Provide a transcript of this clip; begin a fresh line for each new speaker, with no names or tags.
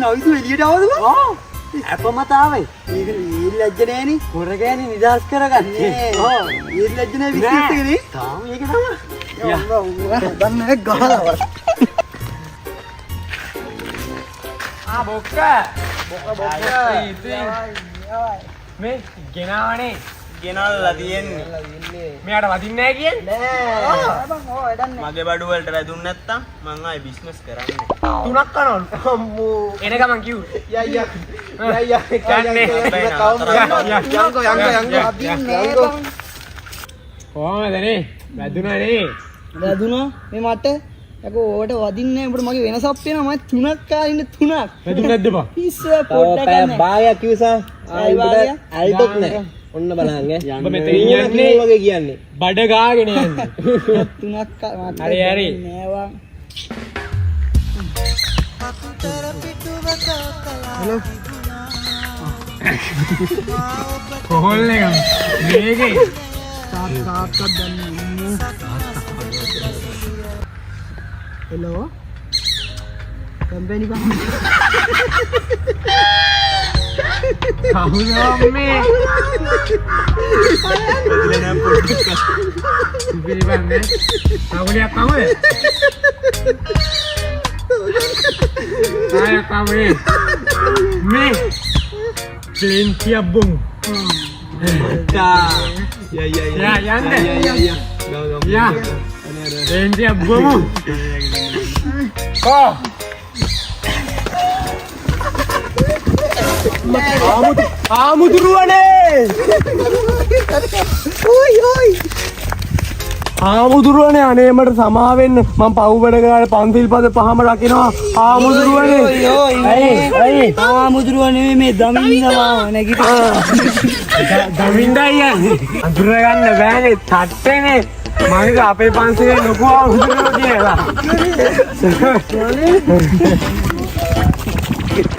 නවිසු එළියට ආවද බං?
ඔව්. අපමත ආවේ.
ඒක ලැජ්ජ නෑනේ.
කොරගෑනි නිදහස් කරගන්නේ.
ඔව්. ඒ ලැජ්ජ නෑ විශ්වාස එකනේ.
තාම ඒක තමයි.
දන්නේ ගහලවත්.
බොක්ක මේ ගෙනාවනේ
ගෙනල්ලා තියෙන්නේ.
මෙයාට වදින්නේ නැහැ කියන්නේ
මගේ බඩු වලට වැදුන්නේ නැත්තම් මං ආයේ බිස්නස් කරන්නේ.
තුනක් කනවලු
අම්මෝ.
එන ගමන් කිව්වේ
යයියා.
කොහමදනේ වැදුනානේ
වැදුනා මේ මට යකෝ ඕකට වදින්නේ උඹට මගේ වෙනසක් පේනවා මම තුනක් කාලින්න තුනක්
වැදුනේ නැද්ද බා
පිස්ස පොඩ්ඩක් ගන්න
භාගයක් කිව්සා අල්ටොක් නෑ. ඔන්න බලන්න
ඔබ මෙතන යන්නේ
වගේ කියන්නේ.
බඩ ගාගෙන යන්නේ
තුනක්
හරි හරි
නෑවා
කොහොල්ල එක මේකේ
තාත්තත් දන්නේ හෙලෝ කම්පැනි බං
කවුද මේ පිළිබන්නේ කවුලියක් කවුද ආය කවුද මේ ක්ලින්ටිය බොම් ක්ලින්ටිය බොම්
ආමුදුරුවනේ ආමුදුරුවනේ අනේ මට සමා වෙන්න මම පව්වැඩ ගාලා පන්සිල් පද පහම රකින්නවා ආමුදුරුවනේ
ඇයි ආමුදුරුව නෙමෙයි මේ දමින්නවා නැගිට
දමින්දයි යන්නේ අඳුර ගන්න බෑනේ තට්ටේනේ මම අපේ පන්සලේ ලොකු ආමුදුරුවෝ කියලා